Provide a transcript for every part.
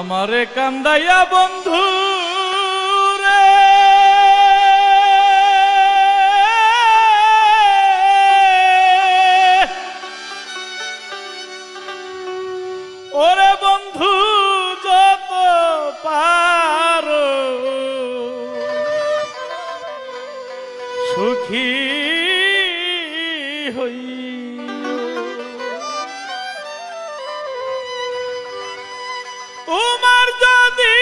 আমারে কান্দাইয়া বন্ধু রে ওরে বন্ধু যত পারো সুখী হই তোমার যদি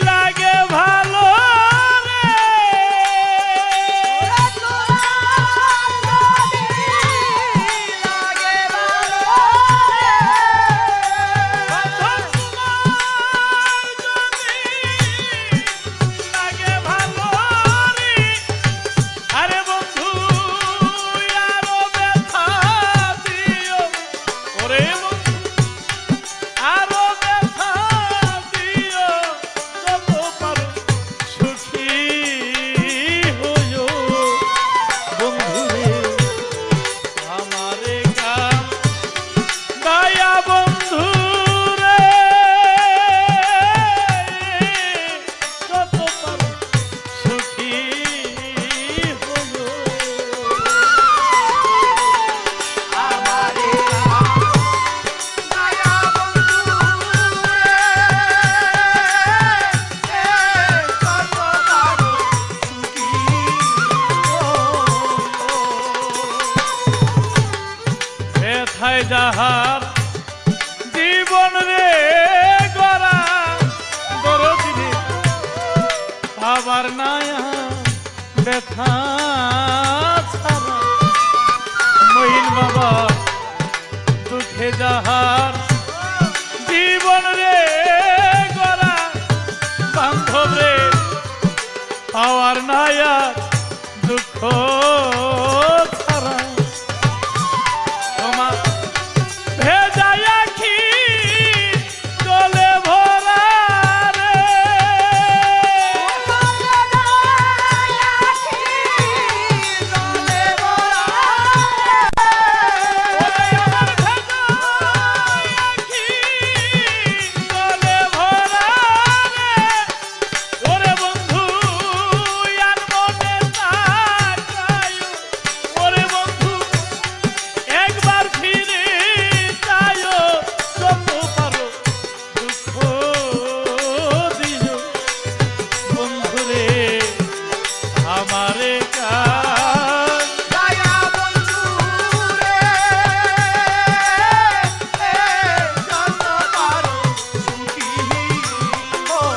লাগে ভালো রে লাগে ভালো রে আরে বন্ধু আরো ব্যথা দিও ওরে আরো ব্যথা দিও যত পারো সুখী হইও বন্ধুরে আমারে কান্দাইয়া বন্ধু রে যত পারো সুখী হইও আমারে ব্যথায় যাহার জীবন রে গড়া দরদিনে আবার নায়া ব্যথা ছাড়া মহিন বাবা দুঃখে যাহার জীবন রে গড়া বান্ধব রে পাওয়ার নায়া দুঃখ ছাড়া তোমার ভেজায় আখি জলে ভরা রে ওরে আমার ভেজায় আখি জলে ভরা রে ওরে বন্ধু আর মনে তাকায়ো ওরে বন্ধু একবার ফিরে যায়ো যত পারো দুঃখ দিও বন্ধুরে আমারে কান্দাইয়া বন্ধু রে যত পারো সুখী হও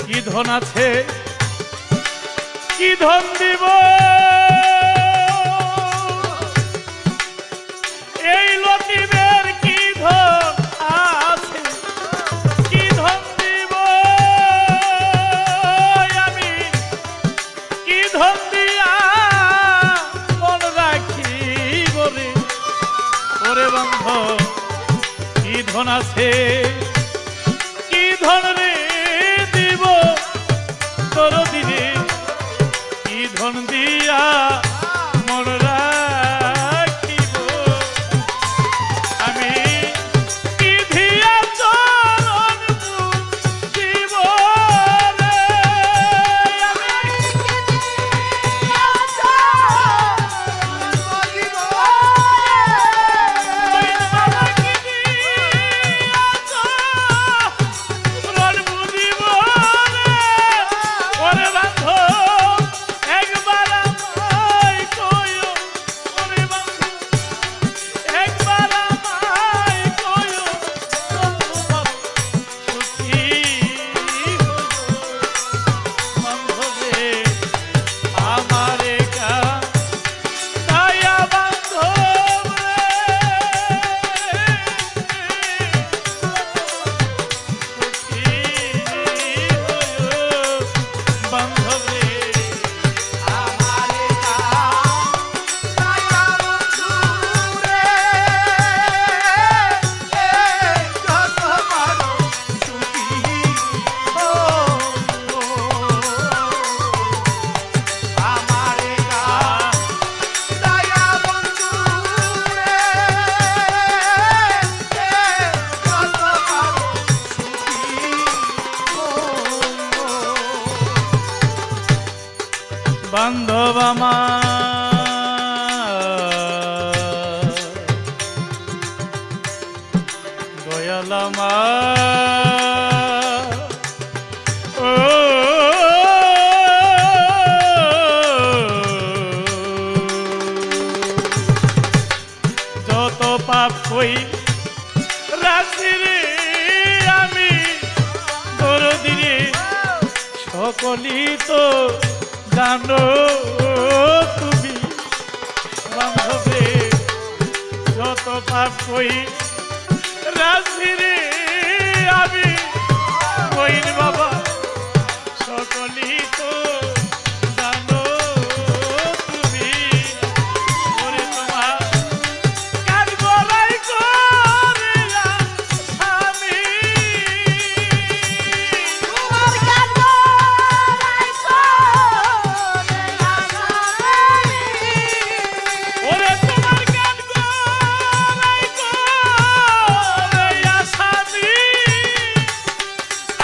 কি ধন আছে কি ধন দিব এই লতিমের কি ধন আছে কি ধন দিব আমি কি ধন দিয়া মন রাখিব রে ওরে বন্ধু কি ধন আছে কি ধন রে দিব তোর দিনে কি ধন দিয়া মন রাখিব আমি কি দিয়া চরণ দিব রে আমি বাবা কি দিয়া চরণ বুঝিব রে ওরে বান্ধব একবার আমার বান্ধব আমার দয়াল আমার ও যত পাপ কই রাশি রে আমি দরদি রে সকলি তো জানো তুমি বান্ধবে যত পাপ কই রাশি রে আমি কইন বাবা সকলি তো জানো তুমি ওরে তোমার কাজ বলাই করে স্বামী তোমার গান বলাই করে স্বামী ওরে তোমার গান বলাই করে স্বামী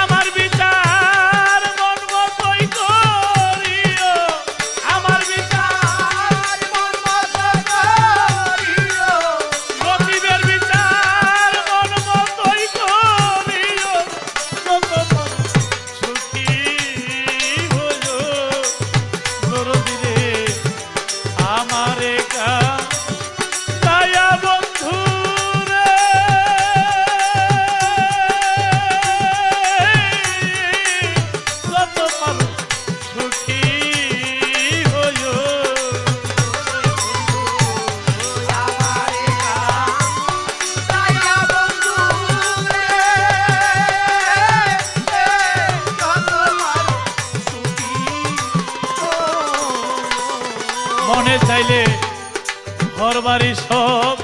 আমার বিচার মন মতোই করিও আমার বিচার মন মতো করিও গরিবের বিচার মন মতোই করিও যত সুখী হলো দরদি রে আমার একা দয়া বন্ধু রে যত পারো সুখী হইও আমারে দয়া বন্ধু রে কত মার সুখী মনে চাইলে ঘর বাড়ি সব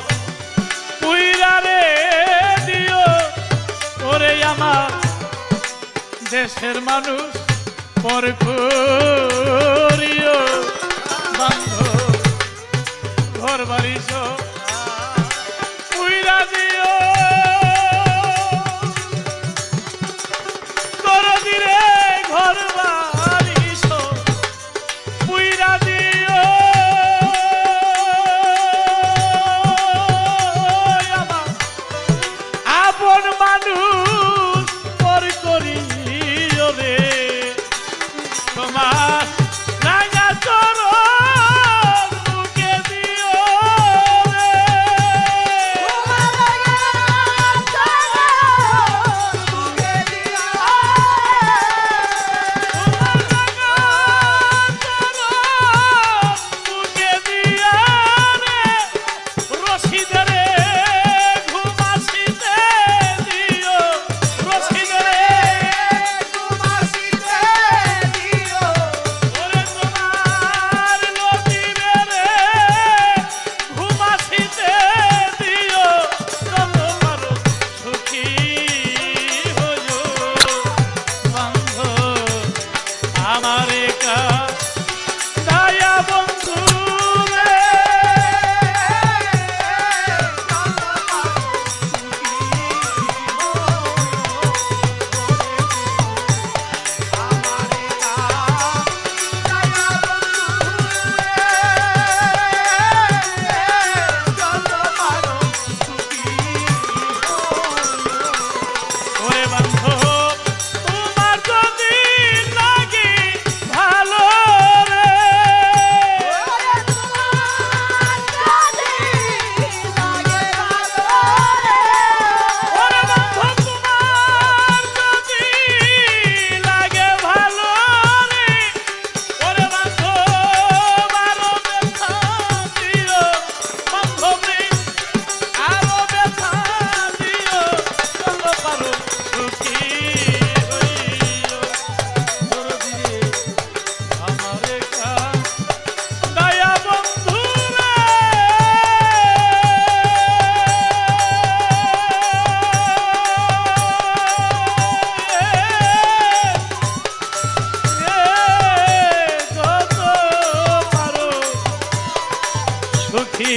পুইরা রে দিও ওরে আমার দেশের মানুষ পর করিও বান্ধব ঘর বাড়ি সব পুইরা দিও দরদি রে ঘর বাড়ি সব পুইরা দিও আমার আপন মানুষ পর করিও রে তোমার রাঙা চরণ বুকে দিও রে তোমার গান বুকে দিও তোমার রাঙা চরণ বুকে দিও রে রশিদ রে ঘুমাসিতে দিও রশিদ রে তোমাসিতে দিও ওরে তোমার লতিবে রে ঘুমাসিতে দিও যত পারো সুখী হইও বান্ধব আমার একা দয়া বন্ধু রে ওরে বান্ধব তোমার যদি লাগে ভালো রে ওরে বান্ধব তোমার যদি লাগে ভালো রে ওরে বান্ধব আরো ব্যথা দিও বান্ধব রে আরো ব্যথা দিও যত পারো সুখী হইও দরদি রে আমার একা দয়া বন্ধু রে যত পারো সুখী